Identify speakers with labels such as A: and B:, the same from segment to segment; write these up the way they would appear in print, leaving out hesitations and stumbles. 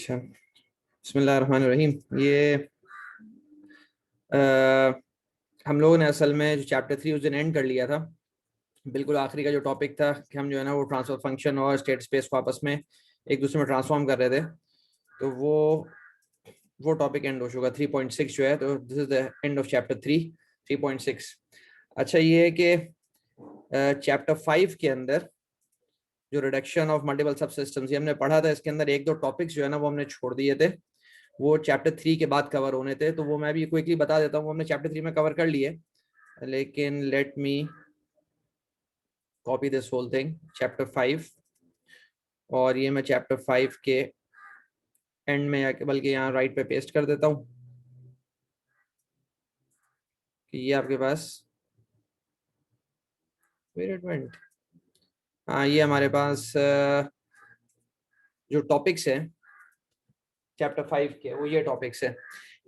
A: अच्छा, बिस्मिल्लाहिर्रहमानिर्रहीम। ये हम लोगों ने असल में जो चैप्टर 3 उस दिन एंड कर लिया था। बिल्कुल आखिरी का जो टॉपिक था कि हम जो है ना वो ट्रांसफर फंक्शन और स्टेट स्पेस को आपस में एक दूसरे में ट्रांसफॉर्म कर रहे थे। तो वो टॉपिक एंड हो चुका 3.6 जो है। तो this is the end of chapter 3 3.6। अच्छा, ये है कि चैप्टर 5 के अंदर जो रिडक्शन ऑफ मल्टीपल सब सिस्टम्स ये हमने पढ़ा था। इसके अंदर एक दो टॉपिक्स जो है ना वो हमने छोड़ दिए थे, वो चैप्टर 3 के बाद कवर होने थे। तो वो मैं भी क्विकली बता देता हूँ, वो हमने चैप्टर 3 में कवर कर लिए। लेकिन let me copy this whole thing, chapter 5। और ये मैं चैप्टर 5 के एंड में आके बल्कि यहाँ राइट पे पेस्ट कर देता हूँ कि ये आपके पास मिनट। हाँ, ये हमारे पास जो टॉपिक्स हैं चैप्टर 5 के, वो ये टॉपिक्स है।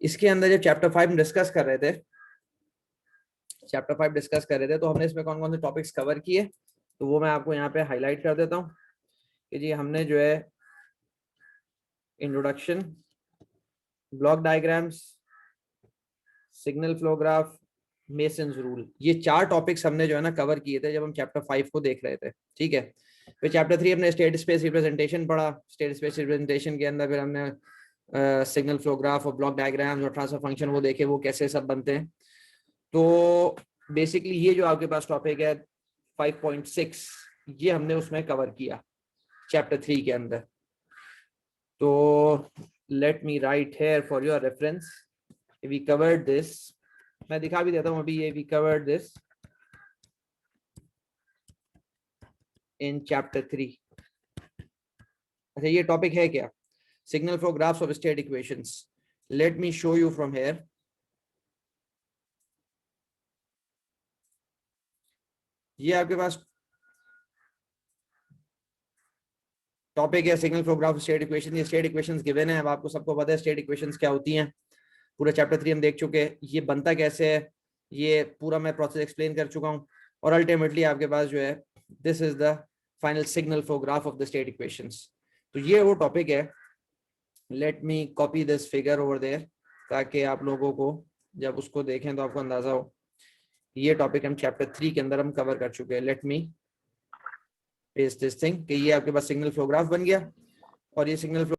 A: इसके अंदर जब चैप्टर 5 डिस्कस कर रहे थे तो हमने इसमें कौन कौन से टॉपिक्स कवर किए, तो वो मैं आपको यहाँ पे हाईलाइट कर देता हूँ कि जी हमने जो है introduction, block diagrams, signal flow graph, masons rule, ये 4 टॉपिक्स हमने जो है ना कवर किए थे जब हम चैप्टर 5 को देख रहे थे। ठीक है, फिर चैप्टर 3 हमने स्टेट स्पेस रिप्रेजेंटेशन पढ़ा। स्टेट स्पेस रिप्रेजेंटेशन के अंदर फिर हमने सिग्नल फ्लो ग्राफ और ब्लॉक डायग्राम्स और ट्रांसफर फंक्शन वो देखे, वो कैसे सब बनते हैं। तो बेसिकली ये जो आपके पास टॉपिक है 5.6, ये हमने उसमें कवर किया चैप्टर 3 के अंदर। तो let me write here for your reference, we covered this. मैं दिखा भी देता हूं अभी, ये we covered this in chapter 3। अच्छा, ये टॉपिक है क्या? Signal flow graphs of state equations. Let me show you from here. ये आपके पास टॉपिक है signal flow graph state equation. ये स्टेट इक्वेशंस गिवन है। अब आपको सबको पता है स्टेट इक्वेशंस क्या होती हैं। पूरा चैप्टर 3 हम देख चुके हैं, ये बनता कैसे है ये पूरा मैं प्रोसेस एक्सप्लेन कर चुका हूँ। और अल्टीमेटली आपके पास जो है this is the final signal flow graph of the state equations. तो ये वो टॉपिक है। Let me copy this figure over there ताकि आप लोगों को जब उसको देखें तो आपको अंदाजा हो। ये टॉपिक हम चैप्टर 3 के अंदर हम कवर कर चुके हैं। Let me paste this thing कि ये आपके पास सिग्नल फ्लो ग्राफ बन गया। और ये सिग्नल फ्लो,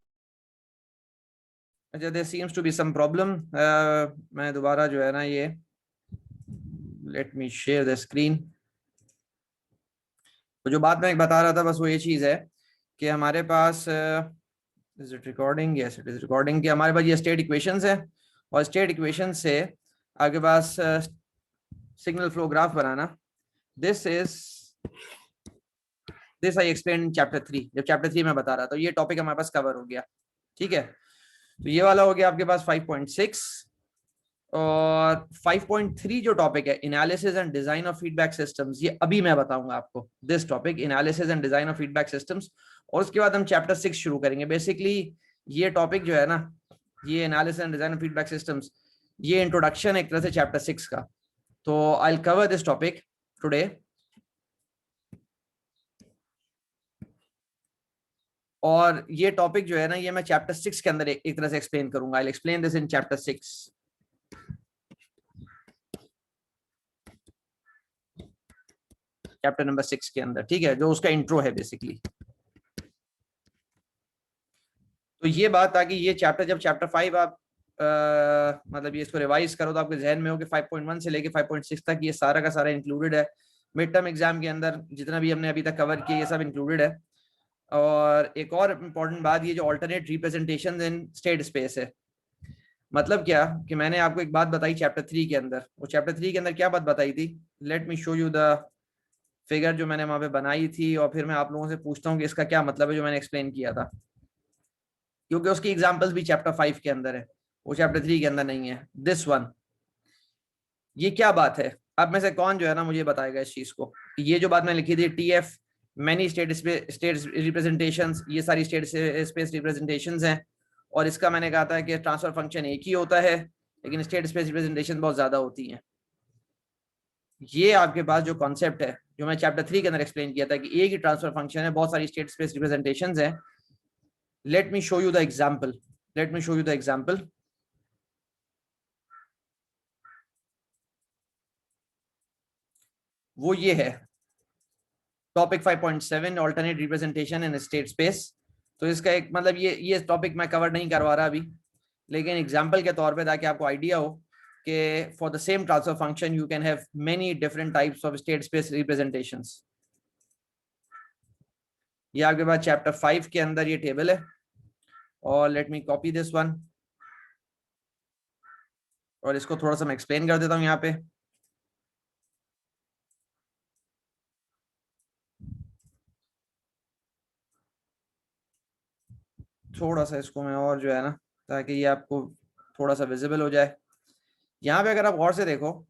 A: अच्छा there seems to be some problem. मैं दोबारा जो है ना ये let me share the screen. तो जो बात मैं बता रहा था बस वो ये चीज है कि हमारे पास is it recording? Yes it is recording. कि हमारे पास ये स्टेट इक्वेशंस है और स्टेट इक्वेशन से आपके पास सिग्नल फ्लो ग्राफ बनाना। This I explain in chapter 3। जब चैप्टर 3 में बता रहा था, ये टॉपिक हमारे पास कवर हो गया। ठीक है, तो ये वाला हो गया आपके पास 5.6। और 5.3 जो टॉपिक है analysis and design of feedback systems, ये अभी मैं बताऊंगा आपको। This topic analysis and design of feedback systems. और उसके बाद हम चैप्टर 6 शुरू करेंगे। बेसिकली ये टॉपिक जो है ना, ये analysis and design of feedback systems, ये इंट्रोडक्शन एक तरह से चैप्टर 6 का। तो I will cover this topic today. और ये टॉपिक जो है ना, ये मैं चैप्टर 6 के अंदर एक तरह से एक्सप्लेन करूंगा। I will explain this in chapter 6, chapter number 6 के अंदर। ठीक है, जो उसका इंट्रो है बेसिकली। तो ये बात ताकि ये चैप्टर, जब चैप्टर 5 आप मतलब ये इसको रिवाइज करो तो आपके जहन में हो कि 5.1 से लेके 5.6 तक ये सारा का सारा इंक्लूडेड है। मिड टर्म एग्जाम के अंदर जितना भी हमने अभी तक कवर किया ये सब इंक्लूडेड है। और एक और इम्पोर्टेंट बात, ये जो alternate representation in state space है, मतलब क्या कि मैंने आपको एक बात बताई चैप्टर 3 के अंदर। वो चैप्टर 3 के अंदर क्या बात बताई थी? Late me show you the figure जो मैंने वहां पे बनाई थी, और फिर मैं आप लोगों से पूछता हूँ कि इसका क्या मतलब है जो मैंने एक्सप्लेन किया था, क्योंकि उसकी एग्जांपल्स भी चैप्टर 5 के अंदर है, वो चैप्टर 3 के अंदर नहीं है। दिस वन, ये क्या बात है? अब में से कौन जो है ना मुझे बताएगा इस चीज को। ये जो बात मैंने लिखी थी TF मैनी स्टेट रिप्रेजेंटेशंस, ये सारी स्टेट स्पेस रिप्रेजेंटेशंस हैं। और इसका मैंने कहा था कि ट्रांसफर फंक्शन एक ही होता है लेकिन स्टेट स्पेस रिप्रेजेंटेशन बहुत ज्यादा होती हैं। ये आपके पास जो कॉन्सेप्ट है जो मैं चैप्टर 3 के अंदर एक्सप्लेन किया था कि एक ही ट्रांसफर फंक्शन है, बहुत सारी स्टेट स्पेस रिप्रेजेंटेशंस हैं। Late me show you the example, late me show you the example. वो ये है topic 5.7 alternate representation in state space. तो इसका एक मतलब ये टॉपिक मैं कवर नहीं करवा रहा अभी, लेकिन एग्जाम्पल के तौर पे ताकि आपको आइडिया हो कि for the same transfer function you can have many different types of state space representations. ये आपके पास चैप्टर 5 के अंदर ये टेबल है, और late me copy this one, और इसको थोड़ा सा मैं एक्सप्लेन कर देता हूँ यहाँ पे। थोड़ा सा इसको मैं और जो है ना, ताकि ये आपको थोड़ा सा विजिबल हो जाए। यहाँ पे अगर आप गौर से देखो,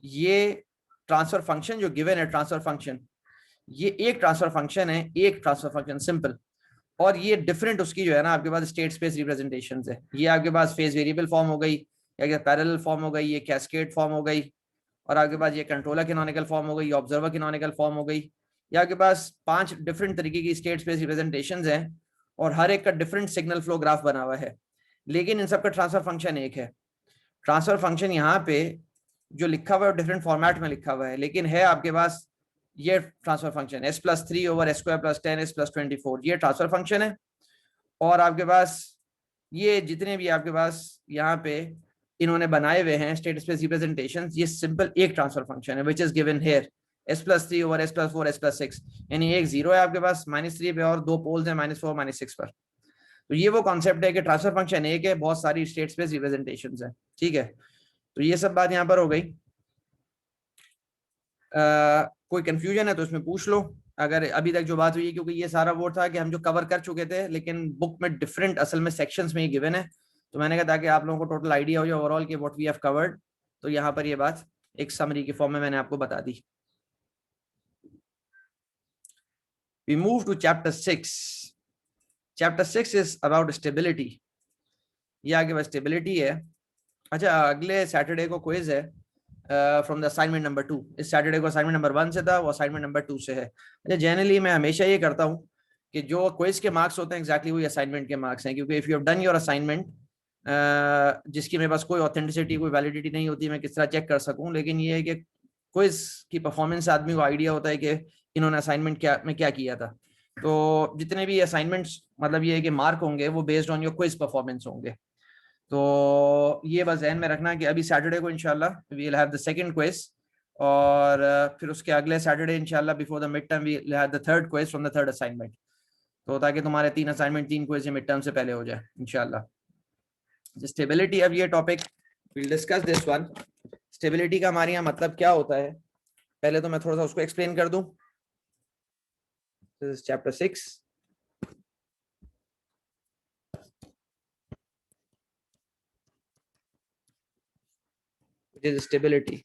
A: ये ट्रांसफर फंक्शन जो गिवन है, ट्रांसफर फंक्शन, ये एक ट्रांसफर फंक्शन है, एक ट्रांसफर फंक्शन सिंपल, और ये डिफरेंट उसकी जो है ना आपके पास स्टेट स्पेस रिप्रेजेंटेशन है। ये आपके पास फेज वेरिएबल फॉर्म हो गई, या पैरेलल फॉर्म हो गई, ये कैस्केड फॉर्म हो गई, और आपके पास ये कंट्रोलर कैनोनिकल फॉर्म हो गई, ये ऑब्जर्वर कैनोनिकल फॉर्म हो गई। ये आपके पास 5 डिफरेंट तरीके की स्टेट स्पेस रिप्रेजेंटेशंस हैं, और हर एक का डिफरेंट सिग्नल फ्लो ग्राफ बना हुआ है, लेकिन इन सबका ट्रांसफर फंक्शन एक है। ट्रांसफर फंक्शन यहाँ पे जो लिखा हुआ है डिफरेंट फॉर्मेट में लिखा हुआ है, लेकिन है आपके पास ये ट्रांसफर फंक्शन s+3/s²+10s+24, ये ट्रांसफर फंक्शन है। और आपके पास ये जितने भी आपके पास यहाँ पे इन्होंने बनाए हुए हैं स्टेट स्पेस रिप्रेजेंटेशन, ये सिंपल एक ट्रांसफर फंक्शन है which is given here s+3/s+4s+6, यानी एक जीरो है आपके पास -3 पे, और दो पोल्स हैं -4 -6 पर। तो ये वो कॉन्सेप्ट है कि ट्रांसफर फंक्शन एक है, बहुत सारी स्टेट स्पेस रिप्रेजेंटेशंस है, ठीक है। तो ये सब बात यहाँ पर हो गई। कोई कंफ्यूजन है तो इसमें पूछ लो, अगर अभी तक जो बात हुई है, क्योंकि ये सारा वो था कि हम जो कवर कर चुके थे, लेकिन बुक में डिफरेंट असल में सेक्शंस में ये गिवन है, तो मैंने कहा ताकि आप लोगों को टोटल आइडिया हो जाए ओवरऑल कि व्हाट वी हैव कवर्ड, तो यहाँ पर ये बात एक समरी के फॉर्म में मैंने आपको बता दी। We move to chapter 6। Chapter 6 is about stability. ये आगे बस स्टेबिलिटी है। अच्छा, अगले सैटरडे को क्विज है फ्रॉम द असाइनमेंट नंबर 2। इस सैटरडे को असाइनमेंट नंबर 1 से था, वो असाइनमेंट नंबर 2 से है। अच्छा, जनरली मैं हमेशा ये करता हूँ कि जो क्विज के मार्क्स होते हैं एग्जैक्टली वही असाइनमेंट के मार्क्स हैं, क्योंकि if you have done your assignment, जिसकी मेरे पास कोई ऑथेंटिसिटी, कोई वैलिडिटी नहीं होती, मैं किस तरह चेक कर सकूं, लेकिन ये है कि क्विज की परफॉर्मेंस से आदमी को आइडिया होता है कि इन्होंने असाइनमेंट क्या किया था। तो जितने भी असाइनमेंट्स मतलब ये है कि मार्क होंगे वो based on your quiz performance होंगे। तो ये बस ध्यान में रखना कि अभी सैटरडे को इंशाल्लाह we will have the second quiz, और फिर उसके अगले सैटरडे इंशाल्लाह before the mid term we will have the third quiz from the third assignment. तो ताकि तुम्हारे 3 असाइनमेंट 3 क्विज मिड टर्म से पहले हो जाए इंशाल्लाह। स्टेबिलिटी, अब ये topic will discuss this one. Stability का हमारे यहाँ मतलब क्या होता है, पहले तो मैं थोड़ा सा उसको एक्सप्लेन कर दूं। This is chapter 6। It is stability.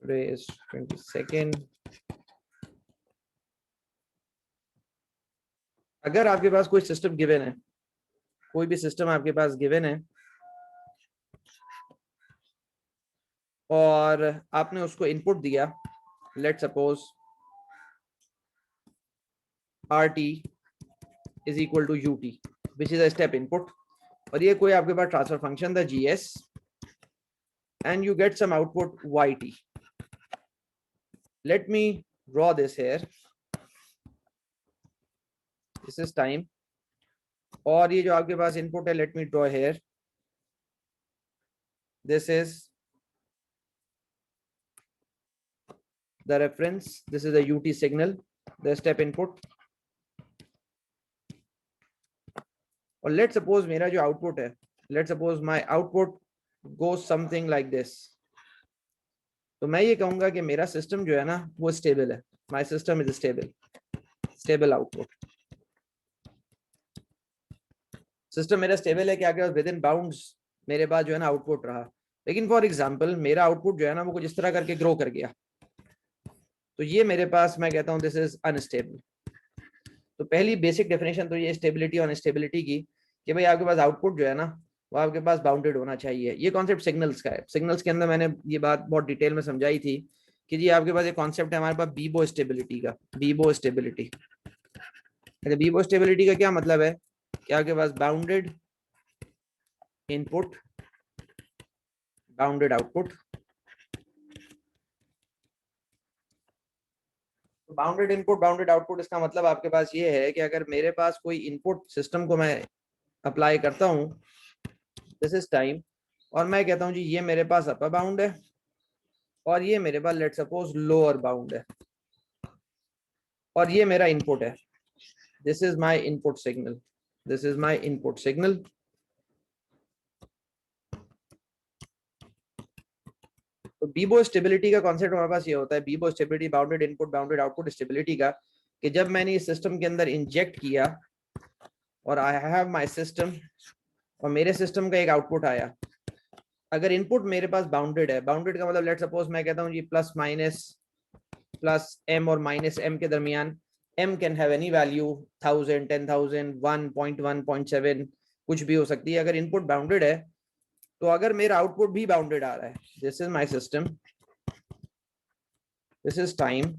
A: Today is 22nd. अगर आपके पास कोई सिस्टम गिवन है, कोई भी सिस्टम आपके पास गिवन है, और आपने उसको इनपुट दिया, let suppose RT is equal to UT which is a step input, और ये कोई आपके पास ट्रांसफर फंक्शन था GS, and you get some output YT. Let me draw this here. This is time, और ये जो आपके पास इनपुट है, let me draw here. This is the reference. This is the UT signal, the step input. और let's suppose मेरा जो output है, let's suppose my output goes something like this. तो मैं ये कहूंगा कि मेरा सिस्टम जो है ना वो स्टेबल है। My system is stable. Stable output. System मेरा स्टेबल है कि आगे विद इन बाउंड्स मेरे पास जो है ना आउटपुट रहा। लेकिन फॉर एग्जांपल मेरा आउटपुट जो है ना वो कुछ इस तरह करके ग्रो कर गया, तो ये मेरे पास मैं कहता हूँ दिस इज अनस्टेबल। तो पहली बेसिक डेफिनेशन तो ये स्टेबिलिटी और अनस्टेबिलिटी की कि भाई आपके पास आउटपुट जो है ना वो आपके पास बाउंडेड होना चाहिए। ये कॉन्सेप्ट सिग्नल्स का है। सिग्नल्स के अंदर मैंने ये बात बहुत डिटेल में समझाई थी कि जी आपके पास एक कॉन्सेप्ट है हमारे पास बीबो स्टेबिलिटी का, बीबो स्टेबिलिटी। अच्छा, बीबो स्टेबिलिटी का क्या मतलब है कि आपके पास bounded input, bounded output. Bounded input bounded output, इसका मतलब आपके पास ये है कि अगर मेरे पास कोई इनपुट सिस्टम को मैं अप्लाई करता हूँ, दिस इज टाइम, और मैं कहता हूँ जी ये मेरे पास अपर बाउंड है और ये मेरे पास लेट सपोज लोअर बाउंड है और ये मेरा इनपुट है, this is my input signal, this is my input signal. तो बीबो स्टेबिलिटी का कॉन्सेप्ट हमारे पास ये होता है, Vivo stability, bounded input bounded output stability का, कि जब मैंने इस सिस्टम के अंदर इंजेक्ट किया और आई हैव माय सिस्टम और मेरे सिस्टम का एक आउटपुट आया, अगर इनपुट मेरे पास बाउंडेड है, बाउंडेड का मतलब लेट सपोज मैं कहता हूँ G plus minus plus M और माइनस एम के दरमियान, M can have any value, 1000 10,000 1.1 0.7 कुछ भी हो सकती है। अगर इनपुट बाउंडेड है तो अगर मेरा आउटपुट भी बाउंडेड आ रहा है, this is my system, this is time,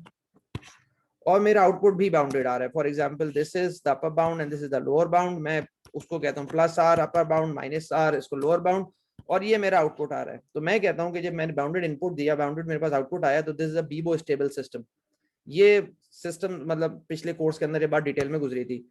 A: और मेरा आउटपुट भी बाउंडेड आ रहा है, for example this is the upper bound and this is the lower bound, मैं उसको कहता हूँ plus R upper bound, minus R इसको लोअर बाउंड, और ये मेरा आउटपुट आ रहा है, तो मैं कहता हूँ कि जब मैंने बाउंडेड इनपुट दिया, बाउंडेड मेरे पास आउटपुट आया, तो this is a Vivo stable system. ये सिस्टम मतलब पिछले कोर्स के अंदर ये बात डिटेल में गुजरी थी।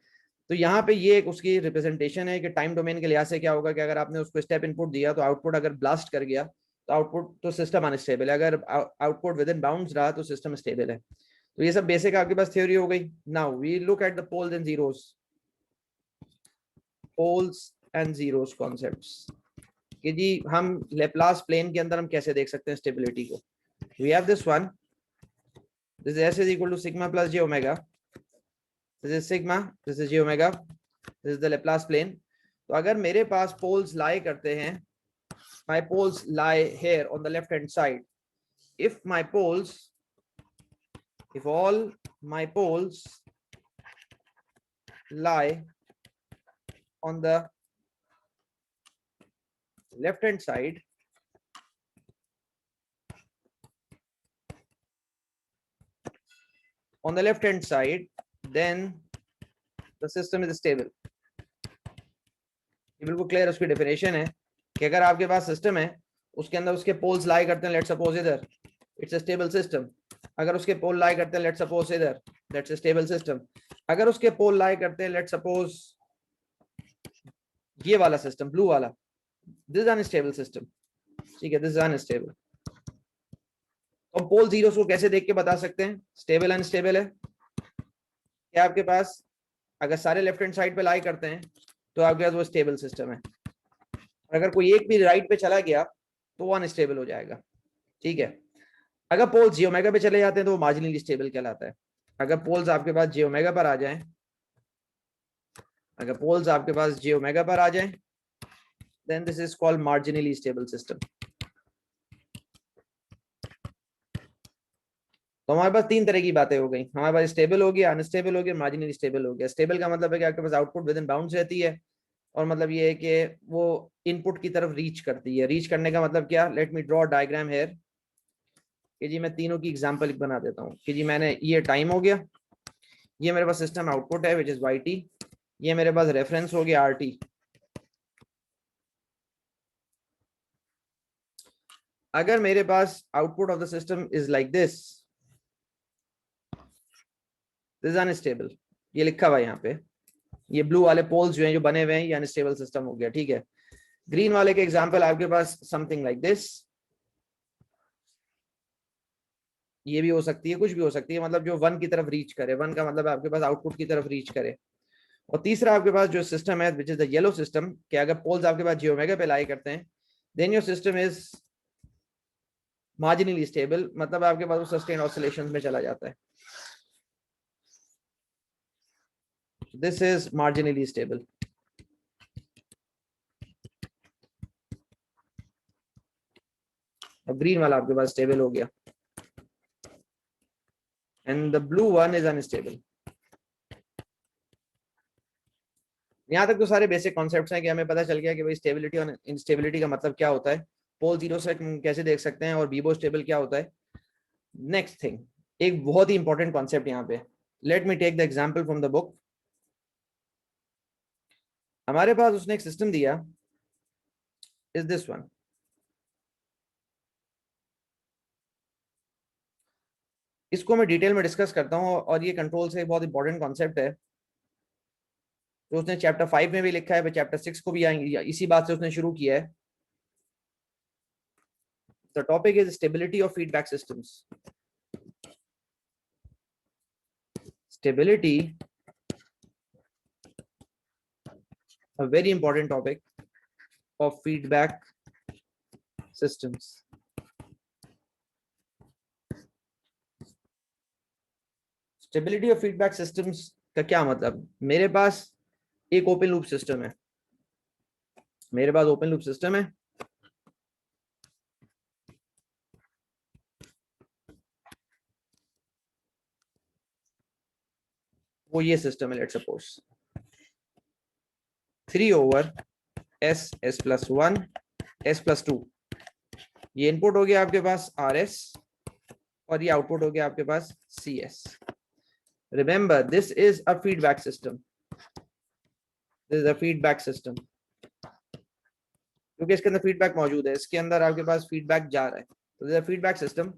A: तो यहाँ पे ये एक उसकी रिप्रेजेंटेशन है कि टाइम डोमेन के लिहाज से क्या होगा कि अगर आपने उसको स्टेप इनपुट दिया तो आउटपुट अगर ब्लास्ट कर गया तो आउटपुट तो सिस्टम अनस्टेबल है, अगर आउटपुट विद इन बाउंड्स रहा तो सिस्टम स्टेबल है। तो ये सब बेसिक आपके पास थ्योरी हो गई। Now we look at the poles and zeros, poles and zeros concepts, कि जी हम लेप्लास प्लेन के अंदर हम कैसे देख सकते हैं स्टेबिलिटी को। We have this one, this S is equal to sigma plus J omega, this is sigma, this is J omega, this is the Laplace plane. तो अगर मेरे पास पोल्स लाई करते हैं, my poles lie here on the left hand side, if my poles, if all my poles lie on the left hand side, on the left hand side, then the system is stable। ये बिल्कुल clear उसकी definition है कि अगर आपके पास system है उसके अंदर उसके पोल्स लाई करते हैं, लेट सपोज इधर, इट्स अ स्टेबल सिस्टम। अगर उसके पोल लाई करते हैं लेट सपोज इधर, दैट्स अ स्टेबल सिस्टम। अगर उसके पोल लाई करते हैं लेट सपोज ये वाला सिस्टम ब्लू वाला, दिस इज अनस्टेबल सिस्टम, ठीक है, दिस इज अनस्टेबल। तो पोल जीरोस को कैसे देख के बता सकते हैं स्टेबल अनस्टेबल है? क्या आपके पास अगर सारे लेफ्ट हैंड साइड पे लाई करते हैं तो आपके पास वो स्टेबल सिस्टम है, और अगर कोई एक भी राइट पे चला गया तो वो अनस्टेबल हो जाएगा, ठीक है। अगर पोल्स जी ओमेगा पे चले जाते हैं तो वो मार्जिनली स्टेबल कहलाता है। अगर पोल्स आपके पास जी ओमेगा पर आ जाएं, अगर पोल्स आपके पास जी ओमेगा पर आ जाएं, then this is called marginally stable system। तो हमारे पास तीन तरह की बातें हो गई, हमारे पास स्टेबल हो गया, अनस्टेबल हो गया, मार्जिनली स्टेबल हो गया। स्टेबल का मतलब है कि आपके पास आउटपुट विद इन बाउंड्स रहती है, और मतलब ये है कि वो इनपुट की तरफ रीच करती है। रीच करने का मतलब क्या, let me draw diagram hair, कि जी मैं तीनों की एग्जांपल बना देता हूँ कि जी मैंने ये टाइम हो गया, ये मेरे पास सिस्टम आउटपुट है विच इज वाई टी, ये मेरे पास रेफरेंस हो गया आर टी। अगर मेरे पास output of the system is like this is unstable, ये लिखा हुआ है यहाँ पे, ये ब्लू वाले पोल्स जो हैं जो बने हुए हैं ये अनस्टेबल सिस्टम हो गया, ठीक है। ग्रीन वाले के एग्जांपल आपके पास समथिंग लाइक दिस, ये भी हो सकती है, कुछ भी हो सकती है, मतलब जो वन की तरफ रीच करे, वन का मतलब आपके पास आउटपुट की तरफ रीच करे। और तीसरा आपके पास जो सिस्टम है which is the yellow system, कि अगर पोल्स आपके पास जी ओमेगा पे लाई करते हैं then your system is marginally stable, मतलब आपके पास वो सस्टेन ऑसिलेशंस में चला जाता है, दिस इज मार्जिनली स्टेबल। और ग्रीन वाला आपके पास स्टेबल हो गया, and the blue one is unstable. यहाँ तक तो सारे बेसिक कॉन्सेप्ट्स हैं कि हमें पता चल गया कि भाई स्टेबिलिटी और इंस्टेबिलिटी का मतलब क्या होता है, पोल जीरो से कैसे देख सकते हैं, और बीबो स्टेबल क्या होता है। नेक्स्ट थिंग, एक बहुत ही इंपॉर्टेंट कॉन्सेप्ट यहाँ पे, let me take the example from the book. हमारे पास उसने एक सिस्टम दिया, इज दिस वन। इसको मैं डिटेल में डिस्कस करता हूँ, और ये कंट्रोल से बहुत इंपॉर्टेंट कॉन्सेप्ट है, तो उसने चैप्टर 5 में भी लिखा है, चैप्टर 6 को भी आएंगे, इसी बात से उसने शुरू किया है। The topic is stability of feedback systems. Stability, a very important topic of feedback systems. Stability of feedback systems का क्या मतलब? मेरे पास एक ओपन लूप सिस्टम है, मेरे पास ओपन लूप सिस्टम है, वो ये सिस्टम है, लेट्स सपोज 3/s+1 s+2, ये इनपुट हो गया आपके पास rs, और ये आउटपुट हो गया आपके पास cs। Remember this is a feedback system, this is a feedback system, क्योंकि इसके अंदर फीडबैक मौजूद है, इसके अंदर आपके पास फीडबैक जा रहा है, तो this is a feedback system.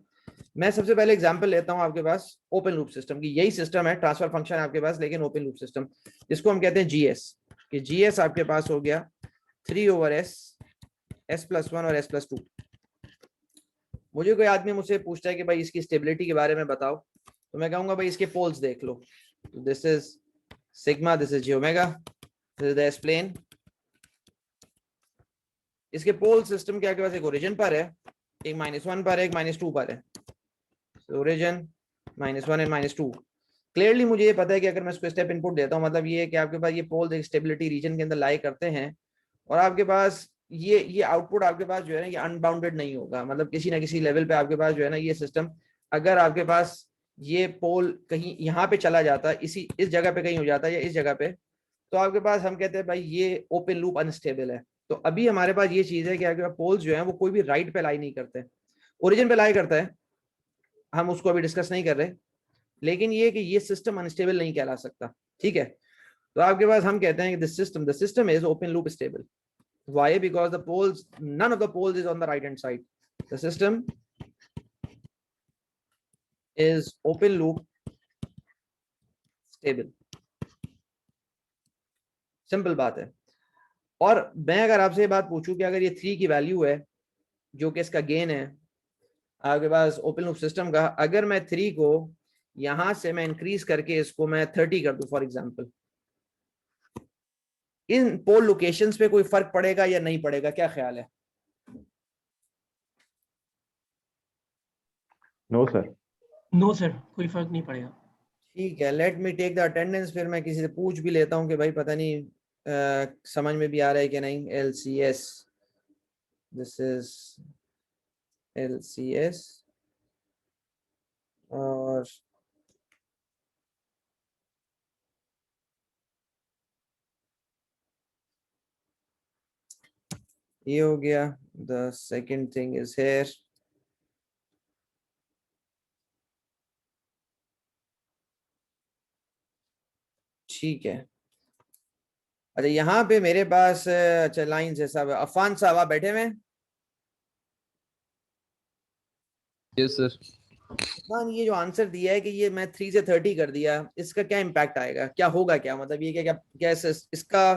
A: मैं सबसे पहले एग्जांपल लेता हूं आपके पास ओपन लूप सिस्टम की, यही सिस्टम है, ट्रांसफर फंक्शन है आपके पास, लेकिन ओपन लूप सिस्टम, जिसको हम कहते हैं जीएस, कि जीएस आपके पास हो गया 3/s, s+1 और s+2। मुझे कोई आदमी मुझसे पूछता है कि भाई इसकी स्टेबिलिटी के बारे में बताओ, तो मैं कहूंगा भाई इसके पोल्स देख लो, this is sigma, this is omega, this is the s plane. इसके पोल सिस्टम के आपके पास एक ओरिजिन पर है, एक -1 पर है, एक -2 पर है, ओरिजिन -1 एंड -2। क्लियरली मुझे ये पता है कि अगर मैं इसको स्टेप इनपुट देता हूँ, मतलब ये है कि आपके पास ये पोल्स एक स्टेबिलिटी रीजन के अंदर लाई करते हैं, और आपके पास ये आउटपुट आपके पास जो है ना, ये अनबाउंडेड नहीं होगा, मतलब किसी ना किसी लेवल पे आपके पास जो है ना, ये सिस्टम अगर आपके पास ये पोल कहीं यहाँ पे चला जाता, इस जगह पे कहीं हो जाता है या इस जगह पे, तो आपके पास हम कहते हैं भाई ये ओपन लूप अनस्टेबल है। तो अभी हमारे पास ये चीज है कि आपके पास पोल्स जो है वो कोई भी राइट पे लाई नहीं करते, ओरिजिन पे लाई करता है, हम उसको अभी डिस्कस नहीं कर रहे, लेकिन ये कि ये सिस्टम अनस्टेबल नहीं कहला सकता, ठीक है। तो आपके पास हम कहते हैं कि the system is open loop stable. Why? Because the poles, none of the poles is on the right hand side. The system is open loop stable. Simple बात है। और मैं अगर आपसे ये बात पूछूं कि अगर ये 3 की वैल्यू है, जो कि इसका गेन है आपके पास ओपन लूप सिस्टम का, अगर मैं 3 को यहां से मैं इंक्रीज करके इसको मैं 30 कर दूं फॉर एग्जांपल, इन पोल लोकेशंस पे कोई फर्क पड़ेगा या नहीं पड़ेगा, क्या ख्याल है?
B: नो सर,
C: नो सर, कोई फर्क नहीं पड़ेगा।
A: ठीक है, let me take the attendance, फिर मैं किसी से पूछ भी लेता हूं कि भाई पता नहीं समझ में भी आ रहा है कि नहीं। LCS, दिस इज LCS, और ये हो गया। The second thing is here, ठीक है। अच्छा यहाँ पे मेरे पास अच्छा लाइंस है सब। अफान साहब आप बैठे हुए हैं?
B: Yes sir.
A: अफान, ये जो आंसर दिया है कि ये मैं 3 से 30 कर दिया, इसका क्या इम्पैक्ट आएगा, क्या होगा, क्या मतलब ये क्या क्या क्या इसका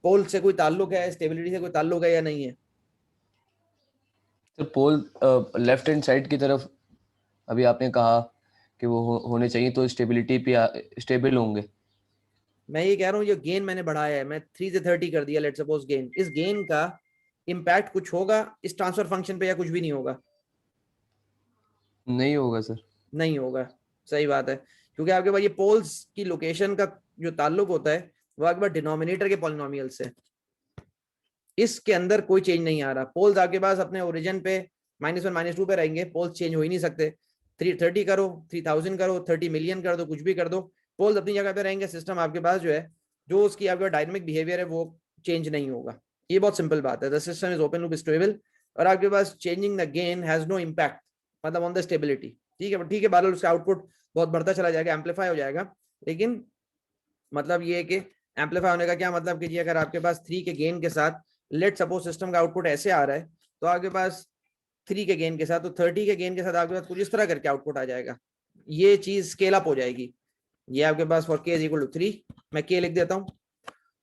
A: पोल से कोई ताल्लुक है, स्टेबिलिटी से कोई ताल्लुक है या नहीं है?
B: सर पोल लेफ्ट हैंड साइड की तरफ अभी आपने कहा कि वो होने चाहिए, तो स्टेबिलिटी पे स्टेबल होंगे।
A: मैं ये कह रहा हूँ जो गेन मैंने बढ़ाया है, मैं 3 से 30 कर दिया, लेट सपोज गेन, इस गेन का इम्पैक्ट कुछ होगा इस ट्रांसफर फंक्शन पे या कुछ भी नहीं होगा?
B: नहीं होगा सर।
A: नहीं होगा, सही बात है, क्योंकि आपके पास ये पोल्स की लोकेशन का जो ताल्लुक होता है वो आपके पास डिनोमिनेटर के पॉलिनोमियल से, इसके अंदर कोई चेंज नहीं आ रहा। पोल्स आपके पास अपने ओरिजिन पे -1 -2 पे रहेंगे, पोल्स चेंज हो ही नहीं सकते। 330 करो, 3000 करो, 30 मिलियन कर दो, कुछ भी कर दो, पोल्स अपनी जगह पे रहेंगे। सिस्टम आपके पास जो है, जो उसकी आपका डायनेमिक बिहेवियर है वो चेंज नहीं होगा। ये बहुत सिंपल बात है। The system is open loop stable, और आपके पास changing the gain has no impact, मतलब ऑन द स्टेबिलिटी। ठीक है बहरहाल उसका आउटपुट बहुत बढ़ता चला जाएगा, एम्पलीफाई हो जाएगा, लेकिन मतलब ये है कि एम्पलीफाई होने का क्या मतलब कि जी अगर आपके पास 3 के गेन के साथ लेट सपोज सिस्टम का आउटपुट ऐसे आ रहा है, तो आपके पास 3 के गेन के साथ, तो 30 के गेन के साथ आपके पास कुछ इस तरह करके आउटपुट आ जाएगा, ये चीज स्केल अप हो जाएगी। ये आपके पास for k is equal to 3, मैं k लिख देता हूं,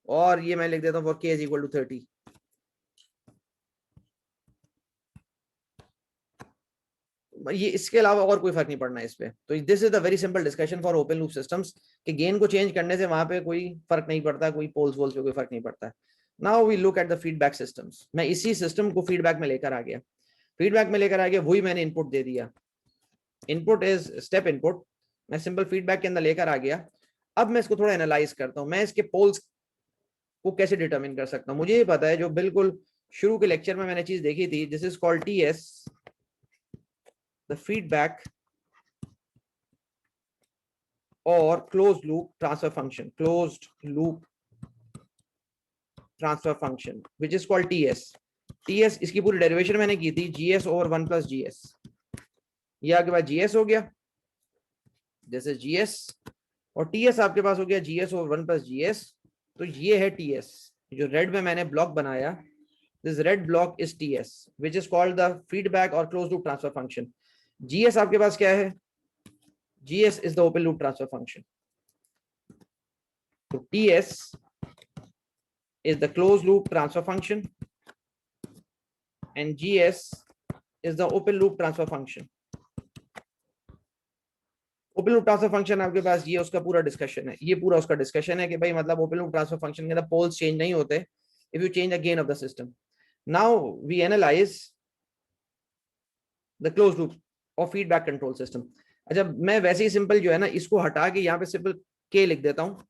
A: और ये मैं लिख देता हूं for k is equal to 30। ये इसके अलावा और कोई फर्क नहीं पड़ना है इस पे। तो this is the very simple discussion for open loop systems कि गेन को चेंज करने से वहां पे कोई फर्क नहीं पड़ता, कोई पोल्स वोल्स पे कोई फर्क नहीं पड़ता। Now we look at the feedback systems. मैं इसी सिस्टम को फीडबैक में लेकर आ गया, वही मैंने इनपुट दे दिया, इनपुट इज स्टेप इनपुट, मैं सिंपल फीडबैक के अंदर लेकर आ गया। अब मैं इसको थोड़ा एनालाइज करता हूँ, मैं इसके पोल्स को कैसे डिटरमिन कर सकता हूँ। मुझे ये पता है, जो बिल्कुल शुरू के लेक्चर में मैंने चीज देखी थी, this is called TS, the feedback or closed loop transfer function, which is called TS। इसकी पूरी डेरिवेशन मैंने की थी GS ओवर 1 प्लस GS। ये आपके पास GS हो गया, जैसे GS, और TS आपके पास हो गया GS ओवर 1 प्लस GS। तो ये है TS, जो रेड में मैंने ब्लॉक बनाया, this red block is TS, which is called the feedback or closed loop transfer function। GS आपके पास क्या है? GS is the open loop transfer function। So TS is the closed loop transfer function and GS is the open loop transfer function। Open loop transfer function आपके पास ये उसका पूरा discussion है, ये पूरा उसका डिस्कशन है कि भाई मतलब ओपन लूप ट्रांसफर फंक्शन के अंदर पोल्स चेंज नहीं होते if you change the gain of the system. Now we analyze the close loop और फीडबैक कंट्रोल सिस्टम। अच्छा, मैं वैसे ही सिंपल जो है ना, इसको हटा के यहाँ पे सिंपल k लिख देता हूँ,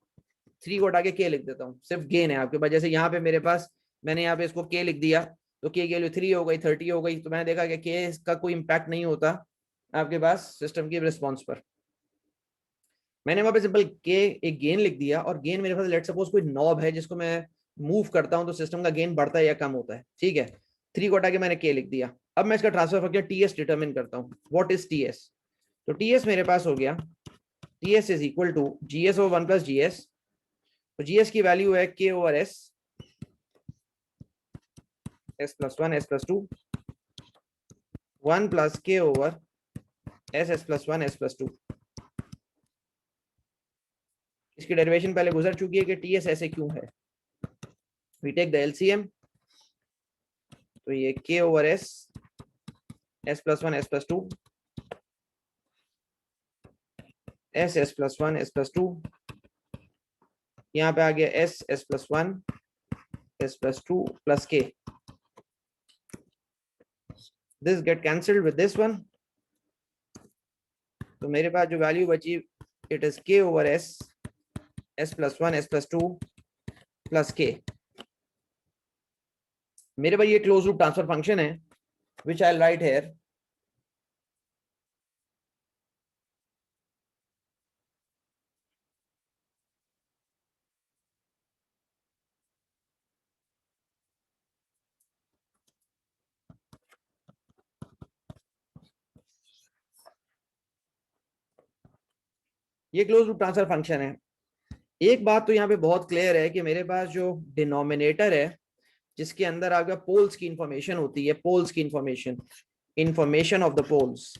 A: 3 को हटा के k लिख देता हूँ, सिर्फ गेन है आपके पास। जैसे यहाँ पे मेरे पास, मैंने यहाँ पे इसको k लिख दिया, तो k की वैल्यू 3 हो गई, 30 हो गई, तो मैंने देखा कि k का कोई इंपैक्ट नहीं होता आपके पास सिस्टम की रिस्पॉन्स पर। मैंने वहां पे सिंपल k एक गेन लिख दिया, और गेन मेरे पास लेट सपोज कोई नॉब है जिसको मैं मूव करता हूं तो सिस्टम का गेन बढ़ता है या कम होता है, ठीक है। 3 को हटा के मैंने k लिख दिया। अब मैं इसका ट्रांसफर फंक्शन TS डिटरमिन करता हूँ। What is TS? तो TS मेरे पास हो गया, TS is equal to GS over 1 plus GS। तो GS की वैल्यू है k over S, S plus 1 S plus 2, 1 plus k over S plus 1 S plus 2। इसकी डेरिवेशन पहले गुजर चुकी है कि TS ऐसे क्यों है। वी टेक द LCM, तो ये k over S, S plus 1 S plus 2, S plus 1 S plus 2, यहाँ पे आ गया S plus 1 S plus 2 plus k। This gate cancelled with this one, तो मेरे पास जो वैल्यू बची, it is k over S plus 1 S plus 2 plus k। मेरे पास ये close loop transfer function है, विच आई राइट हेयर। ये क्लोज लूप ट्रांसफर फंक्शन है। एक बात तो यहाँ पे बहुत क्लियर है कि मेरे पास जो डिनोमिनेटर है, जिसके अंदर आपका पोल्स की इंफॉर्मेशन होती है, पोल्स की इंफॉर्मेशन ऑफ द पोल्स,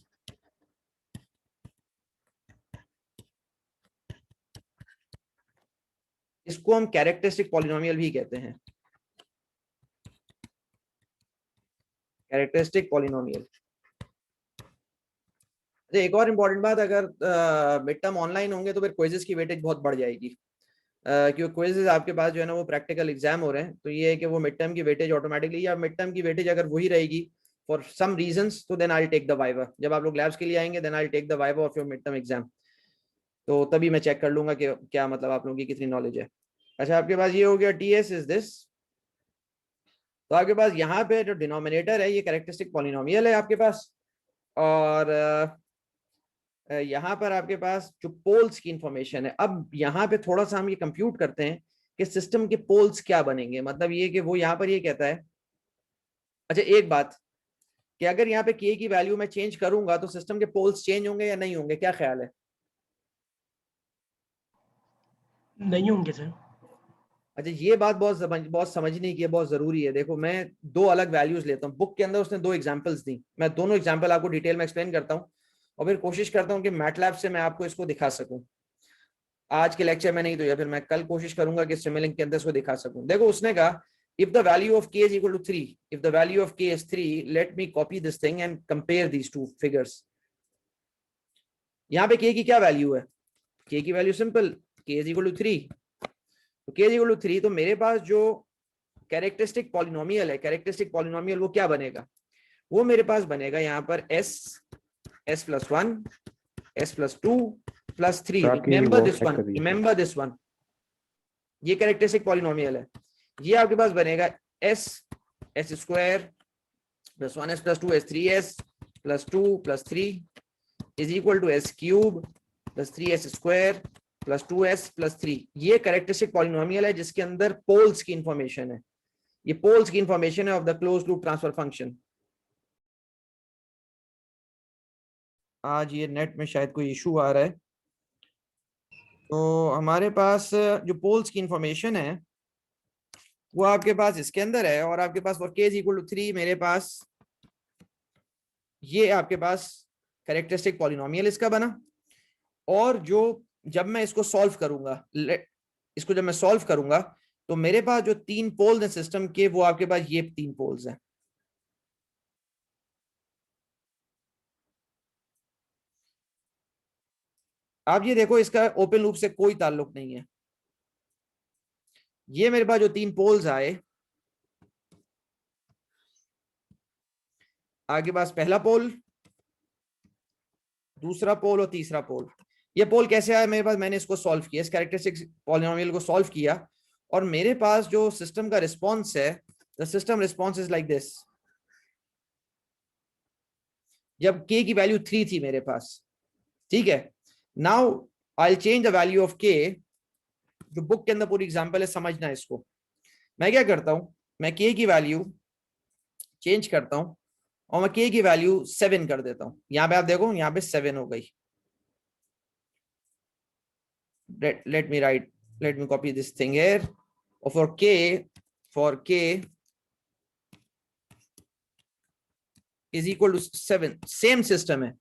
A: इसको हम कैरेक्टरिस्टिक पॉलिनोमियल भी कहते हैं, कैरेक्टरिस्टिक पॉलिनोमियल। एक और इम्पॉर्टेंट बात, अगर मिड टर्म ऑनलाइन होंगे तो फिर क्विज़ेस की वेटेज बहुत बढ़ जाएगी, क्योंकि क्विज़ेस आपके पास जो है ना वो प्रैक्टिकल एग्जाम हो रहे हैं, तो ये है कि वो मिड टर्म की वेटेज ऑटोमेटिकली, या मिड टर्म की वेटेज अगर वही रहेगी फॉर सम रीजंस, तो then I take the viva. जब आप लोग लैब्स के लिए आएंगे, then I take the viva of your mid term exam, तो तभी मैं चेक कर लूंगा कि क्या मतलब आप लोगों की कितनी नॉलेज है। अच्छा, आपके पास ये हो गया TS इज दिस। तो आपके पास यहाँ पे जो डिनोमिनेटर है ये कैरेक्टरिस्टिक पॉलिनोमियल है आपके पास, और यहाँ पर आपके पास जो पोल्स की इंफॉर्मेशन है। अब यहाँ पे थोड़ा सा हम ये कंप्यूट करते हैं कि सिस्टम के पोल्स क्या बनेंगे, मतलब ये कि वो यहाँ पर ये कहता है। अच्छा, एक बात, कि अगर यहाँ पे के की वैल्यू मैं चेंज करूंगा तो सिस्टम के पोल्स चेंज होंगे या नहीं होंगे, क्या ख्याल है?
C: नहीं होंगे सर।
A: अच्छा, ये बात बहुत समझने की है, बहुत जरूरी है। देखो मैं दो अलग वैल्यूज लेता हूँ, बुक के अंदर उसने दो एग्जांपल्स दी, मैं दोनों एग्जांपल आपको डिटेल में एक्सप्लेन करता हूँ और फिर कोशिश करता हूँ कि मैटलैब से मैं आपको इसको दिखा सकूं। आज के लेक्चर में नहीं तो या फिर मैं कल कोशिश करूंगा कि सिमुलिंक के अंदर इसको दिखा सकूं। देखो उसने कहा if the value of k is equal to 3, if the value of k is 3, let me copy this thing and compare these two figures. यहाँ पे k की क्या वैल्यू है? k की value simple, k is equal to 3, तो k is equal to 3, तो मेरे पास जो कैरेक्टरिस्टिक पॉलिनोमियल है, कैरेक्टरिस्टिक पॉलिनोमियल वो क्या बनेगा? वो मेरे पास बनेगा यहाँ पर s plus 1, s plus 2 plus 3. Remember this one, ये कैरेक्टरिस्टिक पॉलिनोमियल है। ये आपके पास बनेगा s square plus 1s plus 2s 3s plus 2 plus 3 is equal to s cube plus 3s square plus 2s plus 3। ये कैरेक्टरिस्टिक पॉलिनोमियल है जिसके अंदर पोल्स की इंफॉर्मेशन है। ये पोल्स की इंफॉर्मेशन है of the close loop transfer function. आज ये नेट में शायद कोई इशू आ रहा है, तो हमारे पास जो पोल्स की इंफॉर्मेशन है वो आपके पास इसके अंदर है, और आपके पास for k is equal to 3 मेरे पास ये आपके पास कैरेक्टरिस्टिक पॉलिनोमियल इसका बना। और जो जब मैं इसको सॉल्व करूंगा, इसको जब मैं सॉल्व करूंगा तो मेरे पास जो 3 पोल्स हैं सिस्टम के, वो आपके पास ये 3 पोल्स हैं। आप ये देखो, इसका ओपन लूप से कोई ताल्लुक नहीं है। ये मेरे पास जो 3 पोल्स आए, आगे पास पहला पोल, दूसरा पोल और तीसरा पोल। ये पोल कैसे आया मेरे पास? मैंने इसको सॉल्व किया, इस कैरेक्टरिस्टिक पॉलिनोमियल को सॉल्व किया, और मेरे पास जो सिस्टम का रिस्पॉन्स है, the system response is like this. जब k की वैल्यू 3 थी मेरे पास, ठीक है। Now I will change the value of k, जो बुक के अंदर पूरी एग्जांपल है, समझना इसको। मैं क्या करता हूं, मैं k की वैल्यू चेंज करता हूं और मैं k की वैल्यू 7 कर देता हूं। यहां पे आप देखो, यहां पे 7 हो गई। let me copy this thing here. For k is equal to 7, same system है,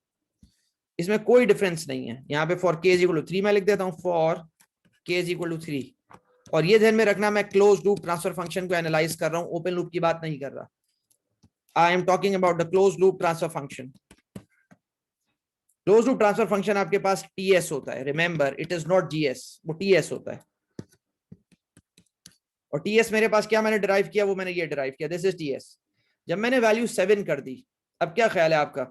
A: इसमें कोई डिफरेंस नहीं है। यहाँ पे for k is equal to 3 मैं लिख देता हूँ, for k is equal to 3। और ये ध्यान में रखना, मैं क्लोज लूप ट्रांसफर फंक्शन को एनालाइज कर रहा हूँ, ओपन लूप की बात नहीं कर रहा। I am talking about the close loop transfer function. Close loop transfer function आपके पास ts होता है, remember it is not gs, वो ts होता है। और ts मेरे पास क्या मैंने डिराइव किया, वो मैंने ये डिराइव किया, दिस इज ts। जब मैंने वैल्यू 7 कर दी, अब क्या ख्याल है आपका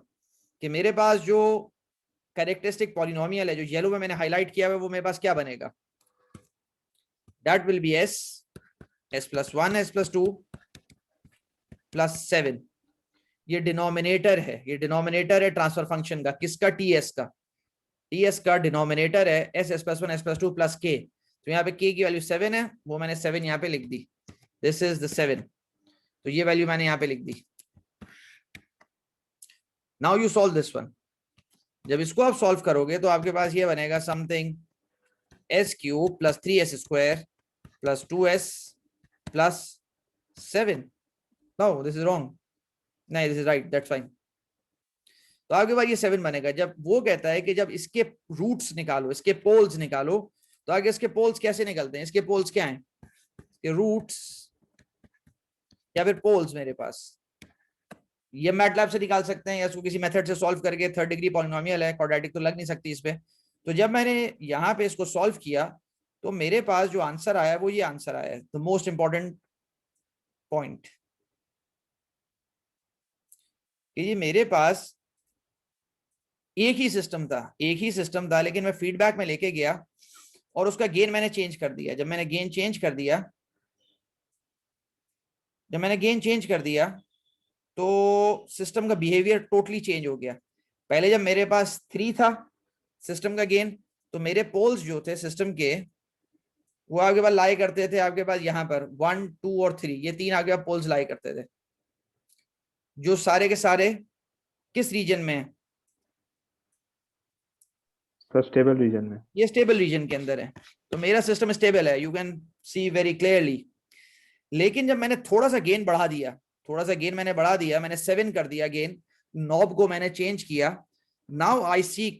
A: कि मेरे पास जो कैरेक्टरिस्टिक पॉलिनोमियल है, जो येलो में मैंने हाईलाइट किया हुआ है, वो मेरे पास क्या बनेगा? That will be s plus 1 s plus 2 plus 7। ये डिनोमिनेटर है, ये डिनोमिनेटर है ट्रांसफर फंक्शन का। किसका? ts का। ts का डिनोमिनेटर है s plus 1 s plus 2 plus k। तो यहाँ पे k की वैल्यू 7 है, वो मैंने 7 यहाँ पे लिख दी, दिस इज द 7। तो ये वैल्यू मैंने यहाँ पे लिख दी। Now you solve this one. जब इसको आप सॉल्व करोगे तो आपके पास ये बनेगा something s cube plus 3s square plus 2s plus 7। No, this is wrong. नहीं, this is right, that's fine. तो आपके पास ये 7 बनेगा। जब वो कहता है कि जब इसके रूट्स निकालो, इसके पोल्स निकालो, तो आगे इसके पोल्स कैसे निकलते हैं? इसके पोल्स क्या हैं? इसके रूट्स या फिर पोल्स मेरे पास ये मैटलैब से निकाल सकते हैं, या इसको किसी मेथड से सॉल्व करके, 3rd डिग्री पॉलिनोमियल है, क्वाड्रेटिक तो लग नहीं सकती इस पे। तो जब मैंने यहाँ पे इसको सॉल्व किया तो मेरे पास जो आंसर आया वो ये आंसर आया है। द मोस्ट इंपॉर्टेंट पॉइंट, ये मेरे पास एक ही सिस्टम था, लेकिन मैं फीडबैक में लेके गया और उसका गेन मैंने चेंज कर दिया। जब मैंने गेन चेंज कर दिया तो सिस्टम का बिहेवियर टोटली चेंज हो गया। पहले जब मेरे पास 3 था सिस्टम का गेन, तो मेरे पोल्स जो थे सिस्टम के, वो आपके पास लाई करते थे आपके पास यहाँ पर 1, 2 और 3, ये 3 आपके पास पोल्स लाई करते थे। जो सारे के सारे किस रीजन में है?
D: सर स्टेबल रीजन में।
A: ये स्टेबल रीजन के अंदर है, तो मेरा सिस्टम स्टेबल है, you can see very clearly. लेकिन जब मैंने थोड़ा सा गेन बढ़ा दिया, थोड़ा सा गेन मैंने बढ़ा दिया, मैंने 7 कर दिया गेन, नॉब को मैंने चेंज किया, नाउ आई सी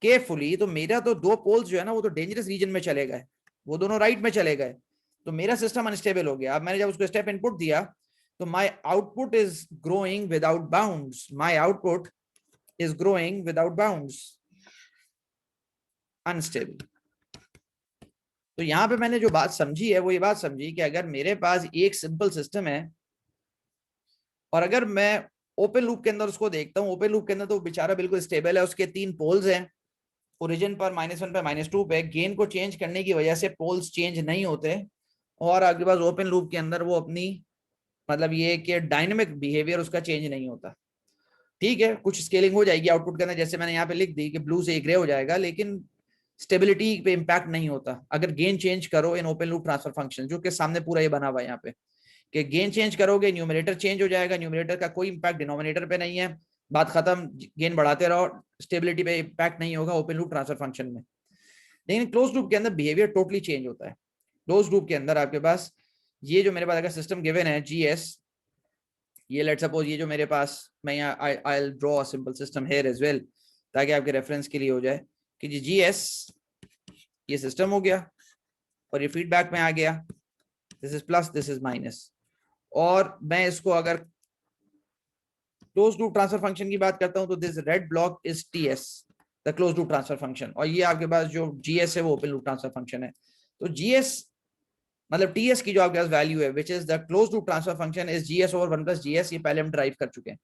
A: केयरफुली, तो मेरा तो दो पोल्स जो है ना वो तो डेंजरस रीजन में चले गए, वो दोनों राइट में चले गए, तो मेरा सिस्टम अनस्टेबल हो गया। अब मैंने जब उसको स्टेप इनपुट दिया तो my output is growing without bounds, my output is growing without bounds, unstable. तो यहां पे मैंने जो बात समझी है वो ये बात समझी कि अगर मेरे पास एक सिंपल सिस्टम है और अगर मैं ओपन लूप के अंदर उसको देखता हूं, ओपन लूप के अंदर तो बेचारा बिल्कुल स्टेबल है, उसके 3 पोल्स हैं, ओरिजिन पर -1 पे -2 पे, गेन को चेंज करने की वजह से पोल्स चेंज नहीं होते, और आपके पास ओपन लूप के अंदर वो अपनी मतलब ये कि डायनेमिक बिहेवियर उसका चेंज नहीं होता। ठीक है, कुछ स्केलिंग हो जाएगी आउटपुट के अंदर, जैसे मैंने यहाँ पे लिख दी कि ब्लू से ग्रे हो जाएगा, लेकिन स्टेबिलिटी पे इंपैक्ट नहीं होता अगर गेन चेंज करो in open loop transfer function, जो कि सामने पूरा ये बना हुआ है यहाँ पे कि गेन चेंज करोगे न्यूमरेटर चेंज हो जाएगा, न्यूमरेटर का कोई इंपैक्ट डिनोमिनेटर पे नहीं है, बात खत्म, गेन बढ़ाते रहो, स्टेबिलिटी पे इंपैक्ट नहीं होगा ओपन लूप ट्रांसफर फंक्शन में। लेकिन क्लोज लूप के अंदर बिहेवियर टोटली चेंज होता है। क्लोज लूप के अंदर आपके पास ये जो मेरे पास अगर सिस्टम गिवन है GS, ये लेट सपोज ये जो मेरे पास, मैं यहाँ I will draw a simple system here as well ताकि आपके रेफरेंस के लिए हो जाए कि जी GS ये सिस्टम हो गया और ये फीडबैक में आ गया, this is plus this is minus, और मैं इसको अगर क्लोज लूप ट्रांसफर फंक्शन की बात करता हूं तो this red block is TS, the close loop transfer function, और ये आपके पास जो GS है वो ओपन लूप ट्रांसफर फंक्शन है। तो GS मतलब TS की जो आपके पास वैल्यू है which is the close loop transfer function is GS over 1 + GS, ये पहले हम ड्राइव कर चुके हैं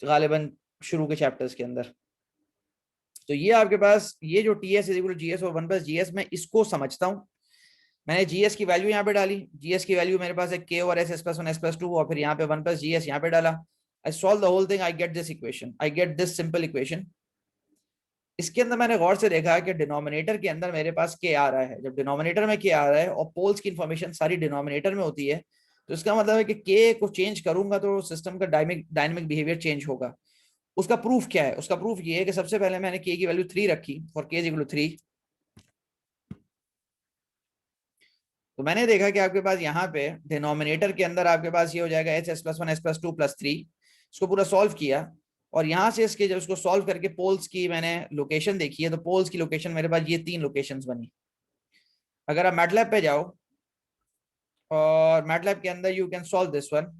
A: गालिबन शुरू के चैप्टर्स के अंदर। तो ये आपके पास ये जो TS is equal to GS over 1 + GS, मैं इसको समझता हूं, मैंने GS की वैल्यू यहाँ पे डाली, GS की वैल्यू मेरे पास है K over S S+1 S+2, और फिर यहाँ पे 1 + GS यहाँ पे डाला, I solve the whole thing, I get this equation, I get this simple equation. इसके अंदर मैंने गौर से देखा कि डिनोमिनेटर के अंदर मेरे पास K आ रहा है, जब डिनोमिनेटर में K आ रहा है और पोल्स की इंफॉर्मेशन सारी डिनोमिनेटर में होती है, तो इसका मतलब है कि K को चेंज करूंगा तो सिस्टम का डायनेमिक बिहेवियर चेंज होगा। उसका प्रूफ क्या है? उसका प्रूफ ये है कि सबसे पहले मैंने K की वैल्यू 3 रखी और K इक्वल टू 3, तो मैंने देखा कि आपके पास यहाँ पे डिनोमिनेटर के अंदर आपके पास ये हो जाएगा S S+1 S+2 + 3, इसको पूरा सॉल्व किया और यहाँ से इसके जब इसको सॉल्व करके पोल्स की मैंने लोकेशन देखी है, तो पोल्स की लोकेशन मेरे पास ये 3 लोकेशंस बनी। अगर आप मैटलैब पे जाओ और मैटलैब के अंदर you can solve this one,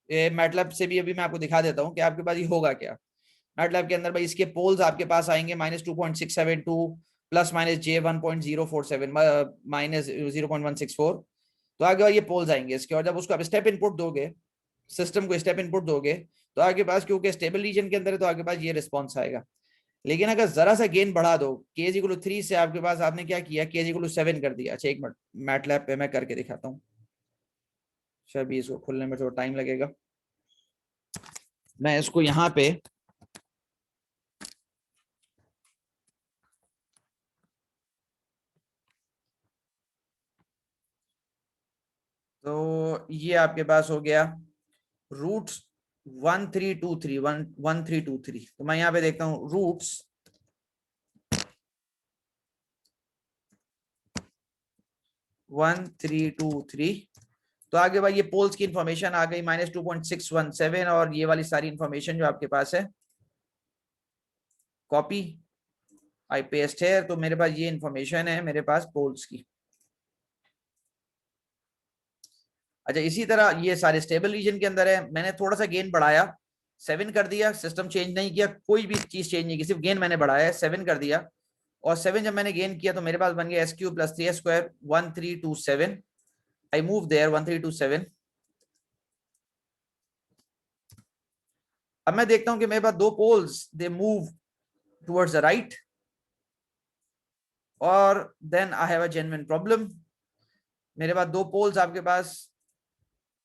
A: ये मैटलैब से भी अभी मैं आपको दिखा देता हूँ कि आपके पास ये होगा क्या। मैटलैब के अंदर भाई इसके पोल्स आपके पास आएंगे -2.672 ±J 1.047 -0.164, तो आगे बाद ये पोल्स आएंगे इसके, और जब उसको आप स्टेप इनपुट दोगे, सिस्टम को स्टेप इनपुट दोगे, तो आगे पास क्योंकि स्टेबल रीजन के अंदर है तो आगे पास ये रिस्पॉन्स आएगा। लेकिन अगर जरा सा गेन बढ़ा दो, K इक्वल टू 3 से आपके पास आपने क्या किया, K इक्वल टू 7 कर दिया। अच्छा एक मिनट, मैटलैब पे मैं करके दिखाता हूँ, शायद इसको खुलने में थोड़ा टाइम लगेगा, मैं इसको यहाँ पे तो ये आपके पास हो गया रूट्स 1323, तो मैं यहाँ पे देखता हूँ रूट्स 1323, तो आगे भाई ये पोल्स की इंफॉर्मेशन आ गई -2.617, और ये वाली सारी इंफॉर्मेशन जो आपके पास है कॉपी आई पेस्ट है, तो मेरे पास ये इंफॉर्मेशन है मेरे पास पोल्स की। अच्छा इसी तरह ये सारे स्टेबल रीजन के अंदर है, मैंने थोड़ा सा गेन बढ़ाया, 7 कर दिया, सिस्टम चेंज नहीं किया, कोई भी चीज चेंज नहीं की, सिर्फ गेन मैंने बढ़ाया है, 7 कर दिया, और 7 जब मैंने गेन किया तो मेरे पास बन गया SQ + 3S² 1327, I move there 1327। अब मैं देखता हूं कि मेरे पास दो poles they move towards the right, और then I have a genuine problem. मेरे पास दो पोल्स आपके पास,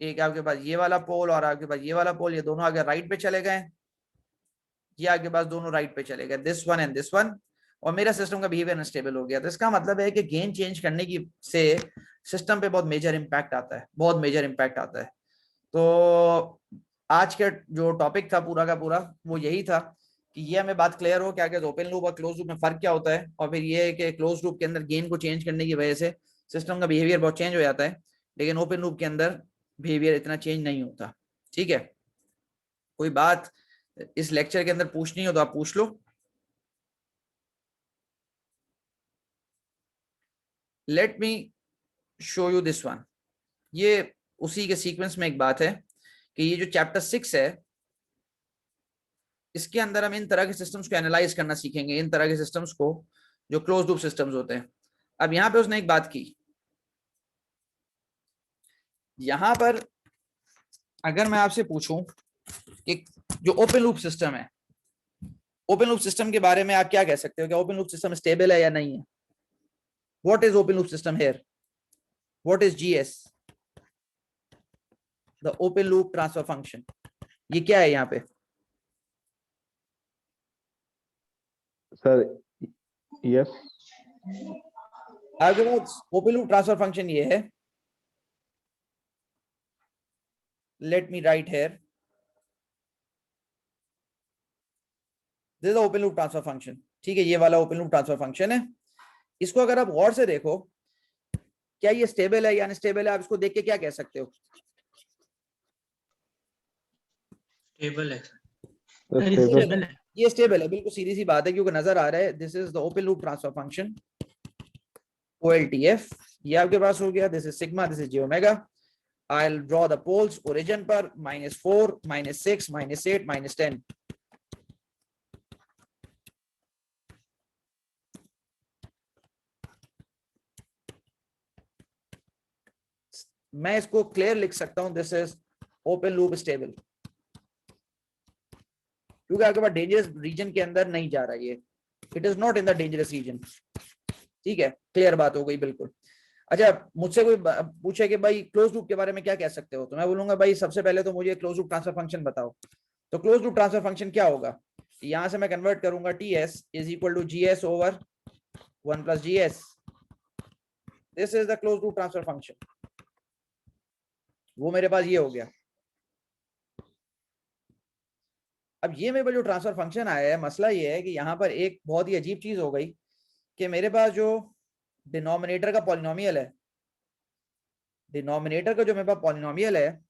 A: एक आपके पास ये वाला पोल और आपके पास ये वाला पोल, ये दोनों आगे राइट पे चले गए, ये आपके पास दोनों राइट पे चले गए, this one and this one, और मेरा सिस्टम का बिहेवियर अनस्टेबल हो गया। तो इसका मतलब है कि गेन चेंज करने की से सिस्टम पे बहुत मेजर इम्पैक्ट आता है, बहुत मेजर इम्पैक्ट आता है। तो आज का जो टॉपिक था पूरा का पूरा वो यही था कि ये हमें बात क्लियर हो क्या क्या ओपन लूप और क्लोज लूप में फर्क क्या होता है, और फिर ये है कि क्लोज लूप के अंदर गेन को चेंज करने की वजह से सिस्टम का बिहेवियर बहुत चेंज हो जाता है, लेकिन ओपन लूप के अंदर बिहेवियर इतना चेंज नहीं होता। ठीक है, कोई बात इस लेक्चर के अंदर पूछनी हो तो आप पूछ लो। Let me show you this one. ये उसी के सीक्वेंस में एक बात है कि ये जो चैप्टर 6 है इसके अंदर हम इन तरह के सिस्टम्स को एनालाइज करना सीखेंगे, इन तरह के सिस्टम्स को जो क्लोज लूप सिस्टम्स होते हैं। अब यहां पे उसने एक बात की, यहां पर अगर मैं आपसे पूछूं कि जो ओपन लूप सिस्टम है, ओपन लूप सिस्टम के बारे में आप क्या कह सकते हो, क्या ओपन लूप सिस्टम स्टेबल है या नहीं है? What is open loop system here? What is GS? The open loop transfer function. ये क्या है यहाँ पे?
D: Sir yes.
A: आपके पास ओपन लूप ट्रांसफर फंक्शन ये है, let me right here, this is open loop transfer function. ठीक है, ये वाला ओपन लूप ट्रांसफर फंक्शन है। इसको अगर आप गौर से देखो, क्या ये स्टेबल है या अनस्टेबल है, आप इसको देख के क्या कह सकते हो?
C: स्टेबल है
D: सर
C: सर,
D: स्टेबल।
C: स्टेबल है।
A: ये स्टेबल है, बिल्कुल सीधी सी बात है, क्योंकि नजर आ रहा है this is the open loop transfer function OLTF। ये आपके पास हो गया, this is sigma, this is J omega. I'll draw the poles origin पर -4, -6, -8, -10। मैं इसको क्लियर लिख सकता हूं, this is open loop stable, क्योंकि आपके पास डेंजरस रीजन के अंदर नहीं जा रहा है, it is not in the dangerous region. ठीक है, क्लियर बात हो गई बिल्कुल। अच्छा, मुझसे कोई पूछे कि भाई क्लोज लूप के बारे में क्या कह सकते हो, तो मैं बोलूंगा भाई सबसे पहले तो मुझे क्लोज लूप ट्रांसफर फंक्शन बताओ। तो क्लोज लूप ट्रांसफर फंक्शन क्या होगा? यहां से मैं कन्वर्ट करूंगा TS is equal to GS over 1 + GS। This is the close loop transfer function. वो मेरे पास ये हो गया। अब ये मेरे पास जो ट्रांसफर फंक्शन आया है, मसला ये है कि यहाँ पर एक बहुत ही अजीब चीज हो गई कि मेरे पास जो डिनोमिनेटर का पॉलिनोमियल है, डिनोमिनेटर का जो मेरे पास पॉलिनोमियल है,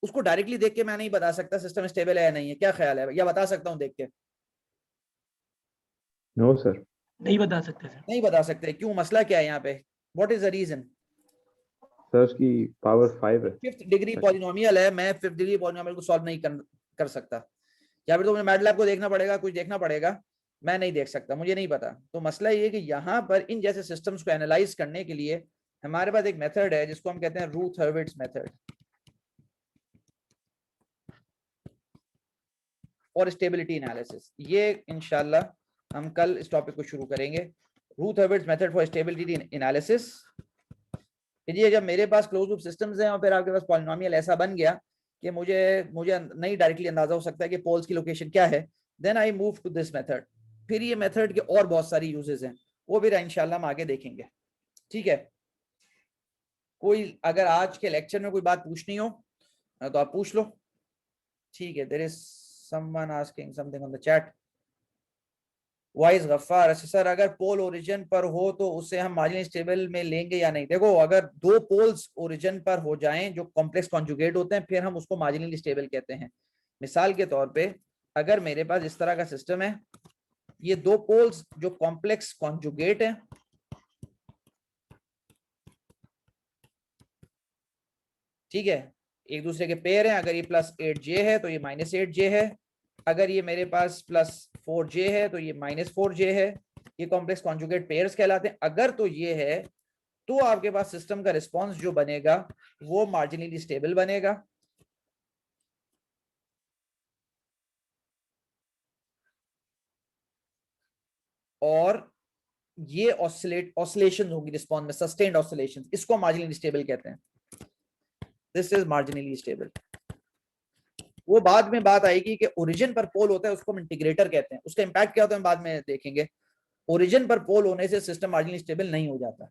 A: उसको डायरेक्टली देख के मैं नहीं बता सकता सिस्टम स्टेबल है या नहीं है। क्या ख्याल है, या बता सकता हूं देख के?
D: No sir.
C: नहीं बता सकते सर।
A: नहीं बता सकते, क्यों? मसला क्या है यहाँ पे? What is the reason?
D: Sir उसकी पावर 5 है।
A: 5th डिग्री पॉलिनोमियल है, मैं 5th डिग्री पॉलिनोमियल को सॉल्व नहीं कर सकता, या फिर तो मुझे मैटलैब को देखना पड़ेगा, कुछ देखना पड़ेगा, मैं नहीं देख सकता, मुझे नहीं पता। तो मसला ये है कि यहाँ पर इन जैसे सिस्टम्स को एनालाइज करने के लिए हमारे पास एक मेथड है जिसको हम कहते हैं रूथ हर्विट्ज मेथड और स्टेबिलिटी एनालिसिस। ये इंशाल्लाह हम कल इस टॉपिक को शुरू करेंगे, Routh Hurwitz method for stability analysis. ये जब मेरे पास क्लोज लूप सिस्टम्स हैं और फिर आपके पास पॉलिनोमियल ऐसा बन गया कि मुझे नहीं डायरेक्टली अंदाजा हो सकता है कि पोल्स की लोकेशन क्या है, then I move to this method. फिर ये मेथड के और बहुत सारी यूजेस हैं, वो भी इंशाल्लाह हम आगे देखेंगे। ठीक है, कोई अगर आज के लेक्चर में कोई बात पूछनी हो तो आप पूछ लो। ठीक है, there is someone asking something on the chat. Waiz Ghaffar, अच्छा सर अगर पोल ओरिजिन पर हो तो उसे हम मार्जिनल स्टेबल में लेंगे या नहीं? देखो, अगर दो पोल्स ओरिजिन पर हो जाएं जो कॉम्प्लेक्स कॉन्जुगेट होते हैं, फिर हम उसको मार्जिनली स्टेबल कहते हैं। मिसाल के तौर पे अगर मेरे पास इस तरह का सिस्टम है, ये दो पोल्स जो कॉम्प्लेक्स कॉन्जुगेट हैं, ठीक है, एक दूसरे के पेयर हैं, अगर ये +8J है तो ये -8J है, अगर ये मेरे पास +4J है तो ये -4J है, ये कॉम्प्लेक्स कॉन्जुगेट पेयर्स कहलाते हैं। अगर तो ये है तो आपके पास सिस्टम का रिस्पांस जो बनेगा वो मार्जिनली स्टेबल बनेगा। और ये ऑसिलेशन होगी रिस्पांस में, सस्टेन्ड ऑसिलेशन, इसको मार्जिनली स्टेबल कहते हैं। This is marginally stable. वो बाद में बात आएगी कि ओरिजिन पर पोल होता है, उसको हम इंटीग्रेटर कहते हैं, उसका इंपैक्ट क्या होता है हम बाद में देखेंगे। ओरिजिन पर पोल होने से सिस्टम मार्जिनली स्टेबल नहीं हो जाता।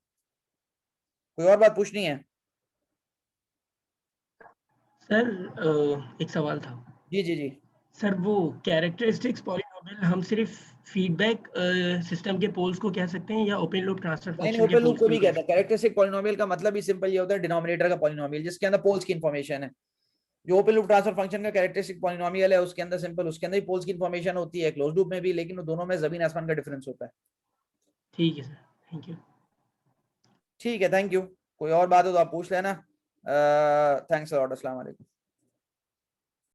A: कोई और बात पूछनी है?
C: सर एक सवाल था
A: जी जी जी।
C: सर, वो कैरेक्टरिस्टिक्स पॉलिनोमियल हम सिर्फ फीडबैक सिस्टम के पोल्स को कह सकते हैं या ओपन लूप ट्रांसफर
A: नहीं
C: फंक्शन के
A: ओपन लूप
C: पोल्स
A: को
C: को
A: भी
C: भी कह
A: कहते हैं। कैरेक्टरिस्टिक पॉलिनोमियल का मतलब ही सिंपल ये होता है डिनोमिनेटर का पॉलिनोमियल जिसके अंदर पोल्स की इन्फॉर्मेशन है। जो ओपन लूप ट्रांसफर फंक्शन का कैरेक्टरिस्टिक पॉलिनोमियल है उसके अंदर सिंपल उसके अंदर ही पोल्स की इन्फॉर्मेशन होती है, क्लोज लूप में भी, लेकिन दोनों में जमीन आसमान का डिफरेंस होता है।
C: ठीक है सर, थैंक यू।
A: ठीक है, थैंक यू। कोई और बात हो तो आप पूछ लेना। Thanks a lot. अस्सलाम वालेकुम।